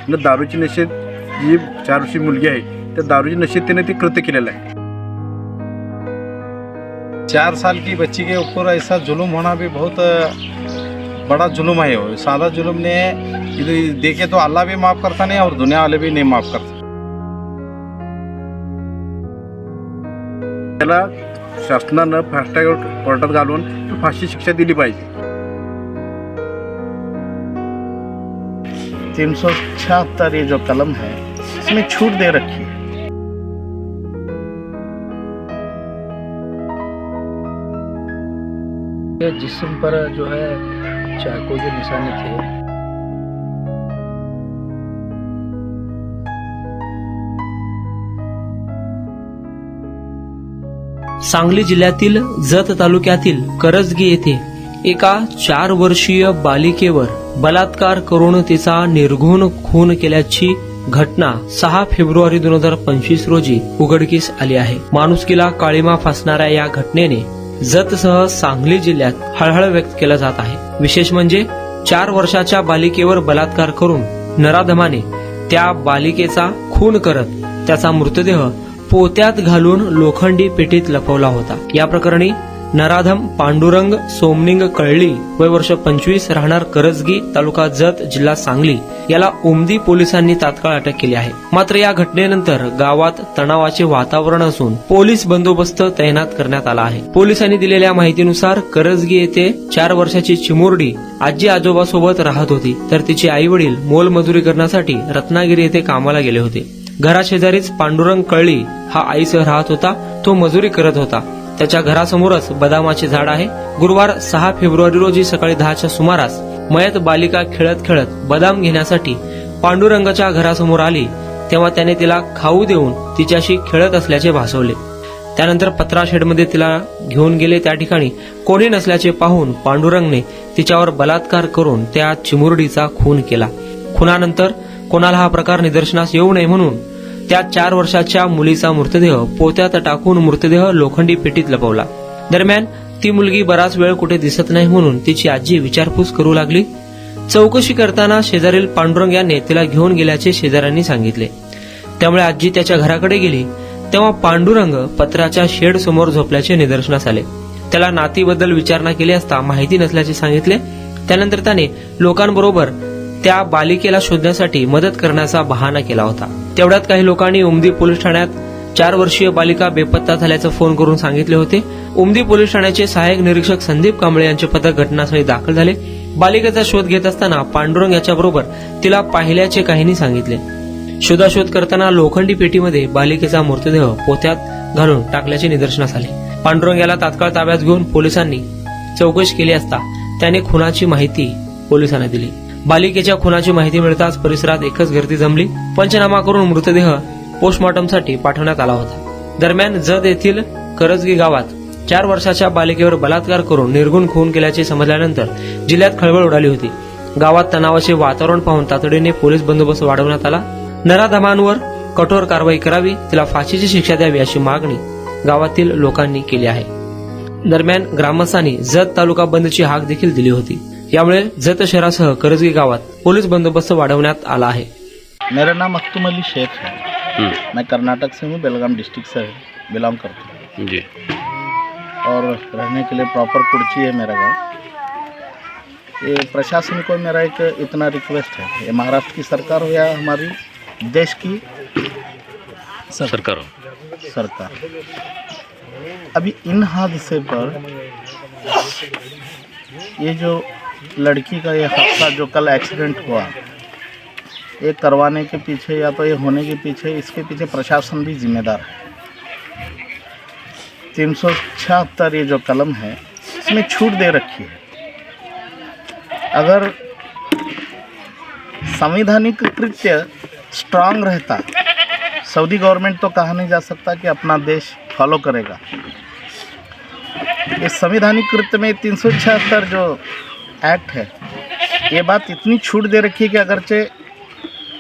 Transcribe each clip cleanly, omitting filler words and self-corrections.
न दारूची नशेत जी 4 वर्षीय मुलगी आहे त्या दारूची नशेत त्याने ते कृत्य केलेलं आहे। 4 साल की बच्ची के ऊपर ऐसा जुल्म होना भी बहुत बड़ा जुल्म है। वो सादा जुल्म ने इधर देखे तो अल्लाह भी माफ़ करता नहीं और दुनिया वाले भी नहीं माफ़ करते। त्याला शासनानं फास्ट ट्रॅक कोर्टात घालून फाशी शिक्षा दिली पाहिजे। 376 ये जो कलम है इसमें छूट दे रखी है। जिस्म पर जो है चाकू के निशाने थे। सांगली जिल्ह्यातील जत तालुक्यातील करजगी येथे एका 4 वर्षीय बालिकेवर बलात्कार करून तिचा निर्घृण खून केल्याची घटना 6 फेब्रुवारी 2025 रोजी उघडकीस आली आहे। माणुसकीला काळीमा फासणाऱ्या या घटनेने जतसह सांगली जिल्ह्यात हळहळ व्यक्त केला जात आहे। विशेष म्हणजे 4 वर्षाच्या बालिकेवर बलात्कार करून नराधमाने त्या बालिकेचा खून करत त्याचा मृतदेह पोत्यात घालून लोखंडी पेटीत लपवला होता। या प्रकरणी नराधम पांडुरंग सोमनिंग कळली वय वर्ष 25 राहणार करजगी तालुका जत जिल्हा सांगली याला उमदी पोलिसांनी तात्काळ अटक केली आहे। मात्र या घटनेनंतर गावात तणावाचे वातावरण असून पोलीस बंदोबस्त तैनात करण्यात आला आहे। पोलिसांनी दिलेल्या माहितीनुसार करजगी येथे 4 वर्षाची चिमुरडी आजी आजोबासोबत राहत होती, तर तिचे आई वडील मोलमजुरी करण्यासाठी रत्नागिरी येथे कामाला गेले होते। घराशेजारीच पांडुरंग कळली हा आईसह राहत होता। तो मजुरी करत होता। त्याच्या घरासमोरच बदामाचे झाड आहे। गुरुवार 6 फेब्रुवारी रोजी सकाळी 10च्या सुमारास मयत बालिका खेळत खेळत बदाम घेण्यासाठी पांडुरंगाच्या घरासमोर आली, तेव्हा त्याने तिला खाऊ देऊन तिच्याशी खेळत असल्याचे भासवले। त्यानंतर पत्रा शेडमध्ये तिला घेऊन गेले। त्या ठिकाणी कोणी नसल्याचे पाहून पांडुरंगने तिच्यावर बलात्कार करून त्या चिमुरडीचा खून केला। खुनानंतर कोणाला हा प्रकार निदर्शनास येऊ नये म्हणून त्या 4 वर्षाच्या मुलीचा मृतदेह पोत्यात टाकून मृतदेह लोखंडी पेटीत लपवला। दरम्यान ती मुलगी बराच वेळ कुठे दिसत नाही म्हणून तिची आजी विचारपूस करू लागली। चौकशी करताना शेजारील पांडुरंग याने तिला घेऊन गेल्याचे शेजाऱ्यांनी सांगितले। त्यामुळे आजी त्याच्या घराकडे गेली, तेव्हा पांडुरंग पत्राच्या शेड समोर झोपल्याचे निदर्शनास आले। त्याला नातीबद्दल विचारणा केली असता माहिती नसल्याचे सांगितले। त्यानंतर त्याने लोकांबरोबर त्या बालिकेला शोधण्यासाठी मदत करण्याचा बहाणा केला होता। तेवढ्यात काही लोकांनी उमदी पोलीस ठाण्यात 4 वर्षीय बालिका बेपत्ता झाल्याचं फोन करून सांगितले होते। उमदी पोलीस ठाण्याचे सहाय्यक निरीक्षक संदीप कांबळे यांचे पथक घटनास्थळी दाखल झाले। बालिकेचा शोध घेत असताना पांडुरंग याच्याबरोबर तिला पाहिल्याचे काहींनी सांगितले। शोधाशोध करताना लोखंडी पेटीमध्ये बालिकेचा मृतदेह पोत्यात घालून टाकल्याचे निदर्शनास आले। पांडुरंग याला तात्काळ ताब्यात घेऊन पोलिसांनी चौकशी केली असता त्याने खुनाची माहिती पोलिसांना दिली। बालिकेच्या खुनाची माहिती मिळताच परिसरात एकच गर्दी जमली। पंचनामा करून मृतदेह पोस्टमॉर्टमसाठी पाठवण्यात आला होता। दरम्यान जत येथील करजगी गावात 4 वर्षाच्या बालिकेवर बलात्कार करून निर्घृण खून केल्याचे समजल्यानंतर जिल्ह्यात खळबळ उडाली होती। गावात तणावाचे वातावरण पाहून तातडीने पोलीस बंदोबस्त वाढवण्यात आला। नराधमांवर कठोर कारवाई करावी, तिला फाशीची शिक्षा द्यावी अशी मागणी गावातील लोकांनी केली आहे। दरम्यान ग्रामस्थांनी जत तालुका बंदची हाक देखील दिली होती। यामुळे जत शहरासह करजगी गावात पोलीस बंदोबस्त वाढवण्यात आला आहे। मेरा नाम अख्तुम अली शेख है। मैं कर्नाटक से हूँ, बेलगाम डिस्ट्रिक्ट से बिलोंग करता हूँ जी। और रहने के लिए प्रॉपर कुर्ची है मेरा गाँव। ये प्रशासन को मेरा एक इतना रिक्वेस्ट है, ये महाराष्ट्र की सरकार हो या हमारी देश की सरकार अभी इन हादसे पर ये जो लड़की का ये हादसा जो कल एक्सीडेंट हुआ, ये करवाने के पीछे या तो ये होने के पीछे इसके पीछे प्रशासन भी जिम्मेदार है। 376 ये जो कलम है इसमें छूट दे रखी है। अगर संवैधानिक कृत्य स्ट्रांग रहता, सऊदी गवर्नमेंट तो कहा नहीं जा सकता कि अपना देश फॉलो करेगा। ये संवैधानिक कृत्य में 376 जो एक्ट है, ये बात इतनी छूट दे रखी है कि अगरचे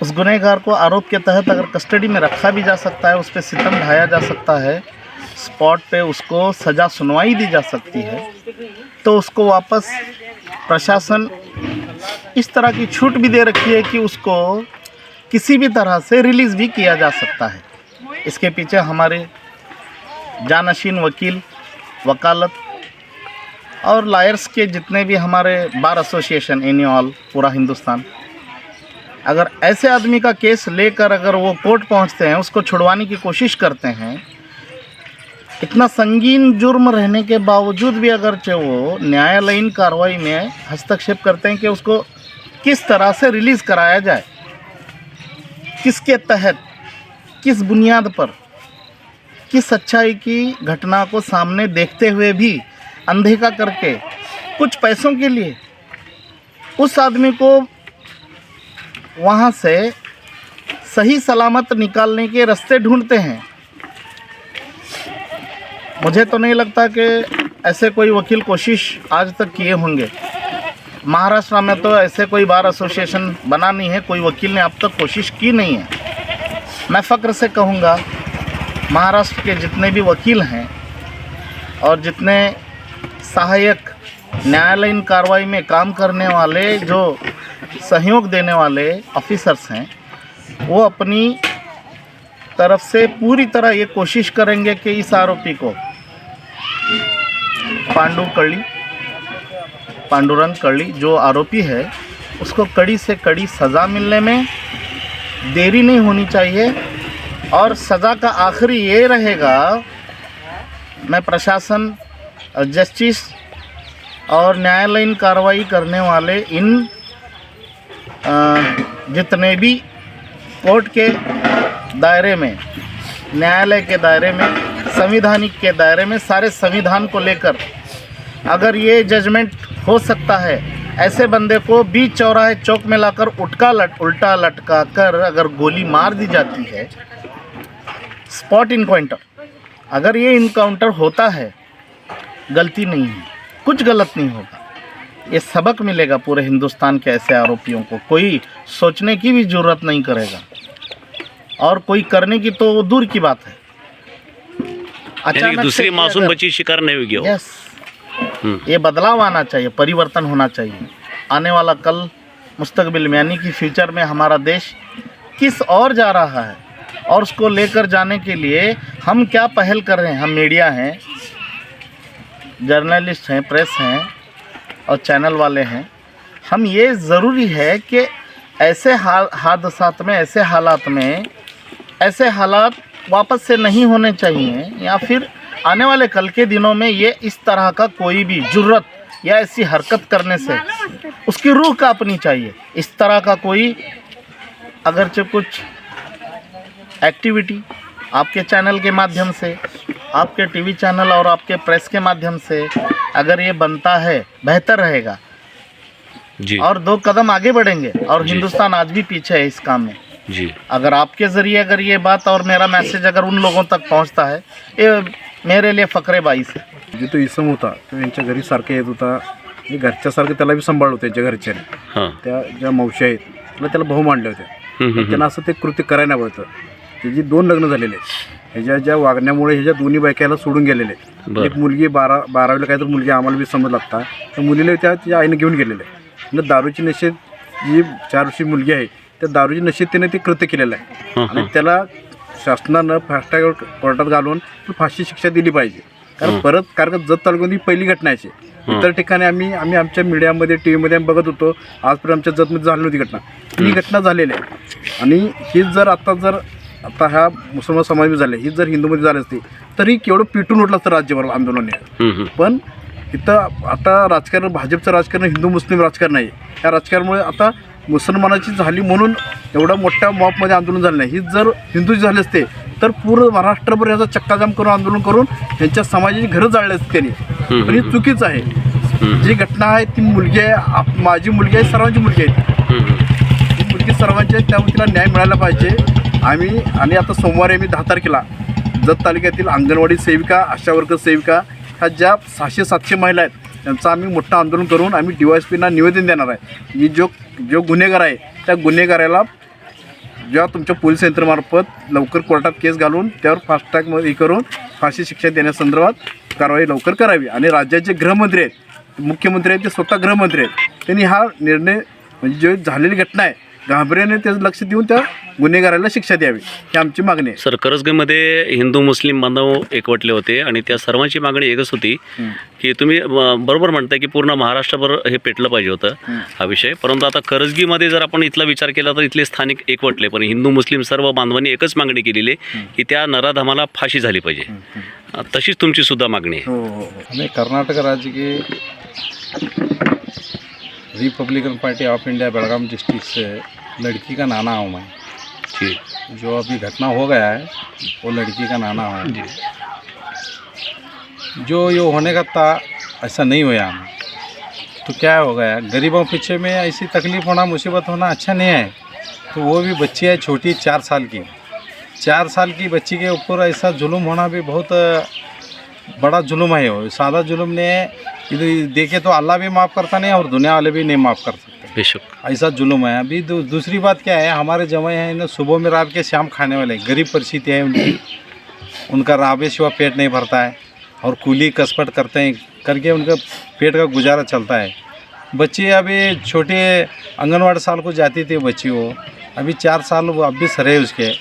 उस गुनहगार को आरोप के तहत अगर कस्टडी में रखा भी जा सकता है, उस पर सितम ढाया जा सकता है, स्पॉट पे उसको सज़ा सुनवाई दी जा सकती है, तो उसको वापस प्रशासन इस तरह की छूट भी दे रखी है कि उसको किसी भी तरह से रिलीज़ भी किया जा सकता है। इसके पीछे हमारे जानशीन वकील, वकालत और लॉयर्स के जितने भी हमारे बार एसोसिएशन एनी ऑल पूरा हिंदुस्तान, अगर ऐसे आदमी का केस लेकर अगर वो कोर्ट पहुंचते हैं, उसको छुड़वाने की कोशिश करते हैं, इतना संगीन जुर्म रहने के बावजूद भी अगरचे वो न्यायालयीन कार्रवाई में हस्तक्षेप करते हैं कि उसको किस तरह से रिलीज़ कराया जाए, किसके तहत, किस बुनियाद पर, किस सच्चाई की घटना को सामने देखते हुए भी अनदेखा करके कुछ पैसों के लिए उस आदमी को वहाँ से सही सलामत निकालने के रास्ते ढूंढते हैं। मुझे तो नहीं लगता कि ऐसे कोई वकील कोशिश आज तक किए होंगे। महाराष्ट्र में तो ऐसे कोई बार एसोसिएशन बना नहीं है, कोई वकील ने अब तक कोशिश की नहीं है। मैं फ़ख्र से कहूँगा, महाराष्ट्र के जितने भी वकील हैं और जितने सहायक न्यायालयीन कार्रवाई में काम करने वाले, जो सहयोग देने वाले ऑफिसर्स हैं, वो अपनी तरफ से पूरी तरह ये कोशिश करेंगे कि इस आरोपी को पांडुरंग कड़ी जो आरोपी है, उसको कड़ी से कड़ी सज़ा मिलने में देरी नहीं होनी चाहिए। और सज़ा का आखिरी ये रहेगा, मैं प्रशासन, जस्टिस और न्यायालयीन कार्रवाई करने वाले इन जितने भी कोर्ट के दायरे में, न्यायालय के दायरे में, संविधानिक के दायरे में, सारे संविधान को लेकर अगर ये जजमेंट हो सकता है, ऐसे बंदे को बीच चौराहे चौक में लाकर उल्टा लटका कर अगर गोली मार दी जाती है, स्पॉट इनकाउंटर, अगर ये इनकाउंटर होता है, गलती नहीं है, कुछ गलत नहीं होगा। ये सबक मिलेगा पूरे हिंदुस्तान के ऐसे आरोपियों को। कोई सोचने की भी ज़रूरत नहीं करेगा और कोई करने की तो दूर की बात है। यानी दूसरी मासूम बच्ची शिकार नहीं होगी। यस, ये बदलाव आना चाहिए, परिवर्तन होना चाहिए। आने वाला कल मुस्तकबिल में, यानी कि फ्यूचर में हमारा देश किस ओर जा रहा है और उसको लेकर जाने के लिए हम क्या पहल कर रहे हैं। हम मीडिया हैं, जर्नलिस्ट हैं, प्रेस हैं और चैनल वाले हैं। हम ये ज़रूरी है कि ऐसे हादसात में, ऐसे हालात में, ऐसे हालात वापस से नहीं होने चाहिए, या फिर आने वाले कल के दिनों में ये इस तरह का कोई भी जुर्रत या ऐसी हरकत करने से उसकी रूह कांपनी चाहिए। इस तरह का कोई अगरचे कुछ एक्टिविटी आपके चैनल के माध्यम से, आपके टीवी चैनल और आपके प्रेस के माध्यम से अगर ये बनता है, बेहतर रहेगा जी। और 2 कदम आगे बढ़ेंगे। और हिंदुस्तान आज भी पीछे है इस काम में जी। अगर आपके ज़रिए अगर ये बात और मेरा मैसेज अगर उन लोगों तक पहुंचता है, ये मेरे लिए फ़ख्रे बाईस है। जे तो इसम होता तो यांच्या घरी सारखं येत होता, हे घरच्यासारखं त्याला बी सांभाळलं होतं त्यांच्या घरच्याने। हां त्या ज्या मावशी आहेत त्याला भाऊ मानले होते, त्यांना असं ते कृत्य करायला नव्हतं। त्याची 2 लग्न झालेले आहेत, ह्याच्या ज्या वागण्यामुळे ह्याच्या दोन्ही बायकाला सोडून गेलेले आहेत। एक मुलगी 12वीला काहीतरी मुलगी आम्हाला बी समज लागता, त्या मुलीला तिच्या आईने घेऊन गेलेले आहे। दारूची नशेत जी 4 वर्षी मुलगी आहे, त्या दारूची नशेत त्याने ते कृत्य केलेलं आहे आणि त्याला शासनानं फास्टॅग कोर्टात घालून फाशी शिक्षा दिली पाहिजे। कारण जत तालुक्यात पहिली घटना आहे। इतर ठिकाणी आम्ही आमच्या मीडियामध्ये, टी व्हीमध्ये बघत होतो, आजपर्यंत आमच्या जतमध्ये झाली नव्हती घटना। ही घटना झालेली आहे आणि ही जर आता ह्या मुसलमान समाज झाले, ही जर हिंदूमध्ये झाली असती तरी केवढं पिटून उठलं असतं राज्यभर आंदोलनाने। पण इथं आता राजकारण, भाजपचं राजकारण हिंदू मुस्लिम राजकारण आहे। या राजकारणामुळे आता मुसलमानाची झाली म्हणून एवढ्या मोठ्या मॉपमध्ये आंदोलन झालं नाही। ही जर हिंदूची झाली असते तर पूर्ण महाराष्ट्रभर याचा चक्काजाम करून आंदोलन करून त्यांच्या समाजाची घरं जाळली असते त्यांनी। पण हे चुकीचं आहे। जी घटना आहे ती मुलगी आहे, माझी मुलगी आहे, सर्वांची मुलगी आहे, ती मुलगी सर्वांची आहे, त्यामुळे तिला न्याय मिळायला पाहिजे। आणि आता सोमवारी आम्ही 10 तारखेला जत तालुक्यातील अंगणवाडी सेविका, आशा वर्कर सेविका ह्या ज्या 600-700 महिला आहेत त्यांचं आम्ही मोठं आंदोलन करून आम्ही DYSPना निवेदन देणार आहे की जो गुन्हेगार आहे त्या गुन्हेगाराला जेव्हा तुमच्या पोलीस यंत्रणेमार्फत लवकर कोर्टात केस घालून त्यावर फास्टॅग हे करून फाशी शिक्षा देण्यासंदर्भात कारवाई लवकर करावी। आणि राज्याचे गृहमंत्री आहेत, मुख्यमंत्री आहेत, ते स्वतः गृहमंत्री आहेत, त्यांनी हा निर्णय म्हणजे जी झालेली घटना आहे गांभीर्याने त्याचं लक्ष देऊन त्या गुन्हेगाराला शिक्षा द्यावी ही आमची मागणी आहे. सर करजगेमध्ये हिंदू मुस्लिम बांधव एकवटले होते आणि त्या सर्वांची मागणी एकच होती की तुम्ही बरोबर म्हणताय की पूर्ण महाराष्ट्रभर हे पेटलं पाहिजे होतं हा विषय, परंतु आता करजगीमध्ये जर आपण इथला विचार केला तर इथले स्थानिक एकवटले, पण हिंदू मुस्लिम सर्व बांधवांनी एकच मागणी केलेली आहे की त्या नराधमाला फाशी झाली पाहिजे. तशीच तुमची सुद्धा मागणी आहे. हो हो हो. हमें कर्नाटक राज्य के Republican party of India Belgaum district से लड़की का नाना हूँ मैं। जी जो अभी घटना हो गया है वो लड़की का नाना हूँ। जो ये होने का था ऐसा नहीं हुआ, तो क्या हो गया, गरीबों पीछे में ऐसी तकलीफ़ होना मुसीबत होना अच्छा नहीं है। तो वो भी बच्ची है छोटी 4 साल की, 4 साल की बच्ची के ऊपर ऐसा जुल्म होना भी बहुत बड़ा जुल्म है। वो सादा जुल्म ने इधर देखे तो अल्लाह भी माफ़ करता नहीं और दुनिया वाले भी नहीं माफ़ कर सकते, बेशक. ऐसा जुल्म है। अभी दूसरी बात क्या है, हमारे जमाई हैं ना सुबह में रात के शाम खाने वाले, गरीब परिस्थिति है उनकी, उनका राबे सिवा पेट नहीं भरता है और कूली कसपट करते हैं, करके उनका पेट का गुजारा चलता है। बच्ची अभी छोटे आंगनवाड़ी साल को जाती थी बच्ची, वो अभी 4 साल वो अब भी सरे उसके,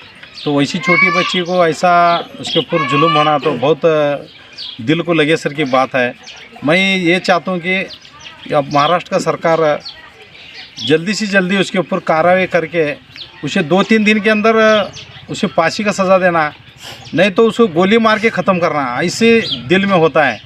तो वैसी छोटी बच्ची को ऐसा उसके ऊपर जुल्म होना तो बहुत दिल को लगे सर की बात है। मैं ये चाहता हूँ कि अब महाराष्ट्र का सरकार जल्दी से जल्दी उसके ऊपर कार्रवाई करके उसे 2-3 दिन के अंदर उसे फांसी का सज़ा देना, नहीं तो उसको गोली मार के ख़त्म करना। ऐसे दिल में होता है,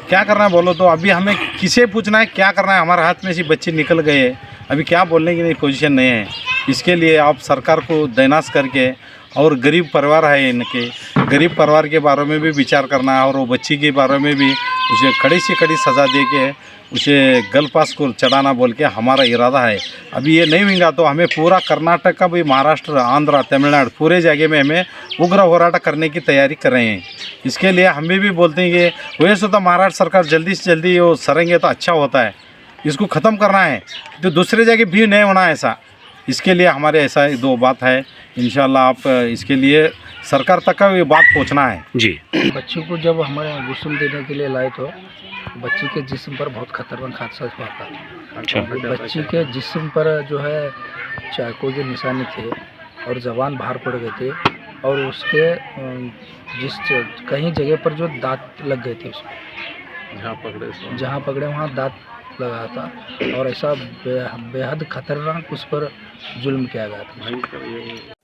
क्या करना है बोलो तो। अभी हमें किसे पूछना है क्या करना है, हमारे हाथ में से बच्चे निकल गए, अभी क्या बोलने की नहीं पोजीशन नहीं है। इसके लिए आप सरकार को दैनाश करके, और गरीब परिवार है इनके, गरीब परिवार के बारे में भी विचार करना है और वो बच्ची के बारे में भी उसे कड़ी से कड़ी सज़ा दे के उसे गलपास को चढ़ाना बोल के हमारा इरादा है। अभी ये नहीं होगा तो हमें पूरा कर्नाटक का भी, महाराष्ट्र, आंध्र, तमिलनाडु पूरे जगह में हमें उग्र होराटा करने की तैयारी कर रहे हैं। इसके लिए हमें भी बोलते हैं कि वैसे तो महाराष्ट्र सरकार जल्दी से जल्दी वो सरेंगे तो अच्छा होता है, इसको ख़त्म करना है तो दूसरे जगह भी नहीं होना ऐसा। इसके लिए हमारे ऐसा 2 बात है, इंशाल्लाह आप इसके लिए सरकार तक का ये बात पहुंचना है। जी बच्ची को जब हमारे गुस्ल देने के लिए लाए तो बच्ची के जिस्म पर बहुत खतरनाक हादसा हुआ था। अच्छा. बच्ची के जिस्म पर जो है चाकू के निशाने थे और जबान बाहर पड़ गए थे और उसके जिस कहीं जगह पर जो दांत लग गए थे उसको, जहाँ पकड़े वहाँ दांत लगा था और ऐसा बेहद खतरनाक उस पर जुल्म किया गया था।